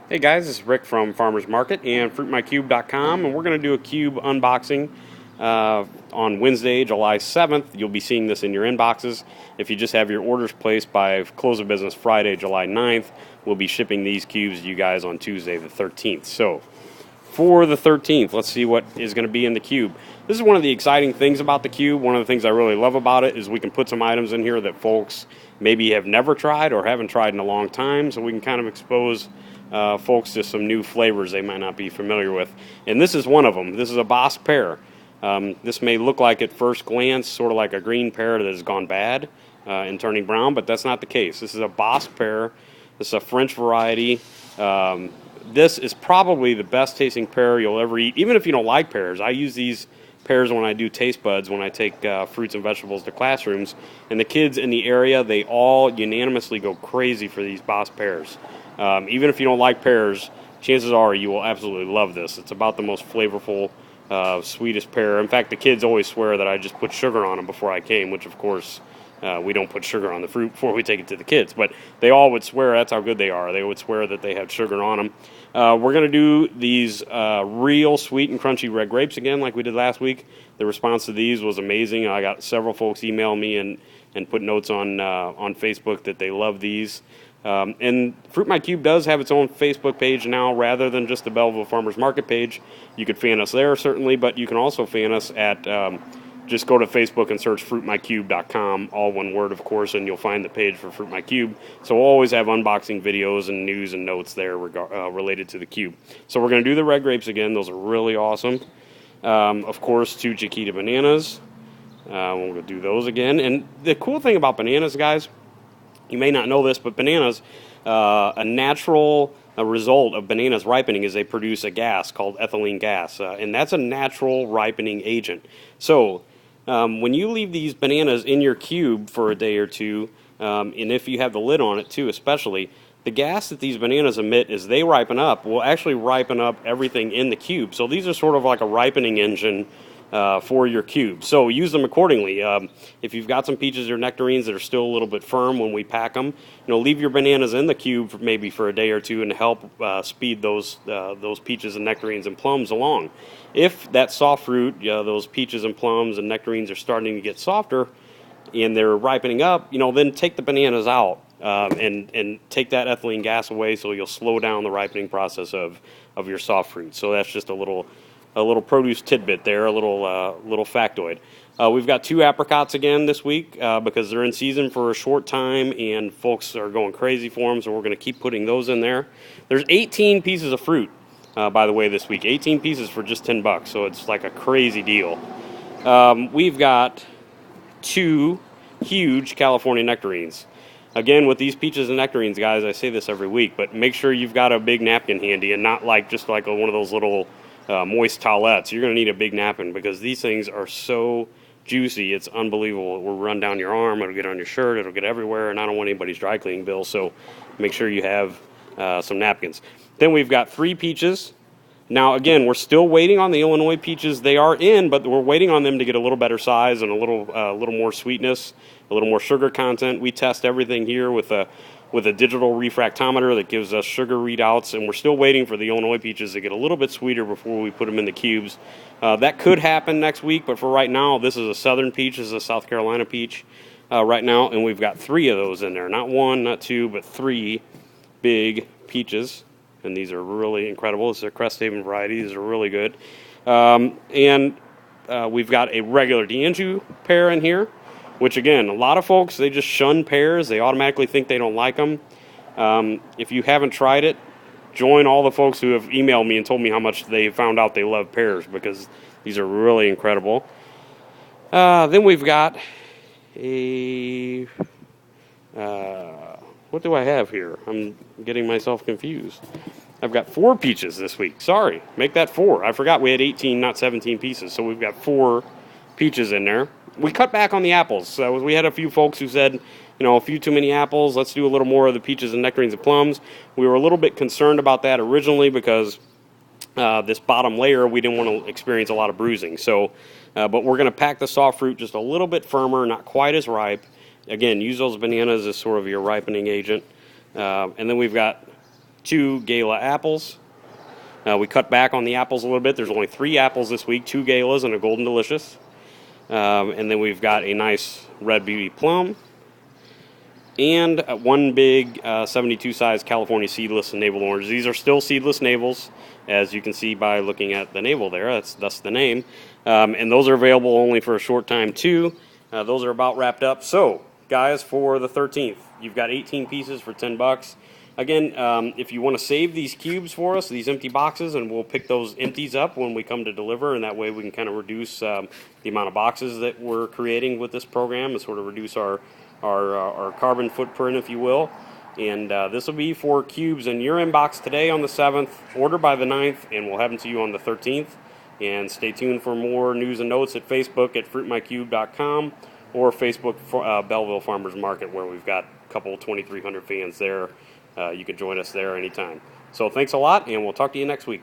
Hey guys, this is Rick from Farmers Market and FruitMyCube.com, and we're going to do a cube unboxing on Wednesday, July 7th. You'll be seeing this in your inboxes. If you just have your orders placed by close of business Friday, July 9th, we'll be shipping these cubes to you guys on Tuesday the 13th. So, for the 13th, let's see what is going to be in the cube. This is one of the exciting things about the cube. One of the things I really love about it is we can put some items in here that folks maybe have never tried or haven't tried in a long time, so we can kind of expose folks to some new flavors they might not be familiar with. And this is one of them. This is a Bosc pear. This may look like at first glance sort of like a green pear that has gone bad and turning brown, but that's not the case. This is a Bosc pear. This is a French variety. This is probably the best tasting pear you'll ever eat, even if you don't like pears. I use these pears when I do taste buds, when I take fruits and vegetables to classrooms, and the kids in the area, they all unanimously go crazy for these Bosc pears. Even if you don't like pears, chances are you will absolutely love this. It's about the most flavorful, sweetest pear. In fact, the kids always swear that I just put sugar on them before I came, which of course we don't put sugar on the fruit before we take it to the kids. But they all would swear that's how good they are. They would swear that they have sugar on them. We're going to do these real sweet and crunchy red grapes again like we did last week. The response to these was amazing. I got several folks email me and put notes on Facebook that they love these. And Fruit My Cube does have its own Facebook page now rather than just the Belleville Farmers Market page. You could fan us there certainly, but you can also fan us at just go to Facebook and search FruitMyCube.com, all one word of course, and you'll find the page for Fruit My Cube. So we'll always have unboxing videos and news and notes there related to the cube. So we're going to do the red grapes again. Those are really awesome. Of course, 2 Chiquita bananas. We'll do those again. And the cool thing about bananas, guys, you may not know this, but bananas, a natural result of bananas ripening is they produce a gas called ethylene gas, and that's a natural ripening agent. So when you leave these bananas in your cube for a day or two, and if you have the lid on it too especially, the gas that these bananas emit as they ripen up will actually ripen up everything in the cube. So these are sort of like a ripening engine for your cube. So use them accordingly. If you've got some peaches or nectarines that are still a little bit firm when we pack them, leave your bananas in the cube maybe for a day or two and help speed those peaches and nectarines and plums along. If that soft fruit, those peaches and plums and nectarines are starting to get softer and they're ripening up, then take the bananas out and take that ethylene gas away, so you'll slow down the ripening process of your soft fruit. So that's just a little produce tidbit there, a little factoid. We've got 2 apricots again this week because they're in season for a short time and folks are going crazy for them, so we're going to keep putting those in there. There's 18 pieces of fruit, by the way, this week. 18 pieces for just $10, so it's like a crazy deal. We've got 2 huge California nectarines. Again, with these peaches and nectarines, guys, I say this every week, but make sure you've got a big napkin handy and not just like one of those little moist towelettes. You're going to need a big napkin because these things are so juicy. It's unbelievable. It will run down your arm. It'll get on your shirt. It'll get everywhere, and I don't want anybody's dry cleaning bill, so make sure you have some napkins. Then we've got 3 peaches. Now, again, we're still waiting on the Illinois peaches. They are in, but we're waiting on them to get a little better size and a little more sweetness, a little more sugar content. We test everything here with a digital refractometer that gives us sugar readouts, and we're still waiting for the Illinois peaches to get a little bit sweeter before we put them in the cubes. That could happen next week, but for right now, this is a southern peach. This is a South Carolina peach right now, and we've got 3 of those in there. Not 1, not 2, but 3 big peaches, and these are really incredible. This is a Cresthaven variety. These are really good. We've got a regular D'Anjou pear in here, which, again, a lot of folks, they just shun pears. They automatically think they don't like them. If you haven't tried it, join all the folks who have emailed me and told me how much they found out they love pears, because these are really incredible. Then we've got a... what do I have here? I'm getting myself confused. I've got 4 peaches this week. Sorry, make that 4. I forgot we had 18, not 17 pieces, so we've got 4 peaches in there. We cut back on the apples. So we had a few folks who said, a few too many apples. Let's do a little more of the peaches and nectarines and plums. We were a little bit concerned about that originally because this bottom layer, we didn't want to experience a lot of bruising. So, but we're going to pack the soft fruit just a little bit firmer, not quite as ripe. Again, use those bananas as sort of your ripening agent. And then we've got 2 Gala apples. We cut back on the apples a little bit. There's only 3 apples this week, 2 Galas and a Golden Delicious. And then we've got a nice Red Beauty Plum. And 1 big 72 size California seedless navel orange. These are still seedless navels, as you can see by looking at the navel there. That's the name. And those are available only for a short time too. Those are about wrapped up. So, guys, for the 13th, you've got 18 pieces for $10. Again, if you want to save these cubes for us, these empty boxes, and we'll pick those empties up when we come to deliver, and that way we can kind of reduce the amount of boxes that we're creating with this program and sort of reduce our carbon footprint, if you will. And this will be for cubes in your inbox today on the 7th, order by the 9th, and we'll have them to you on the 13th. And stay tuned for more news and notes at Facebook at fruitmycube.com or Facebook for, Belleville Farmers Market, where we've got a couple 2,300 fans there. You can join us there anytime. So thanks a lot, and we'll talk to you next week.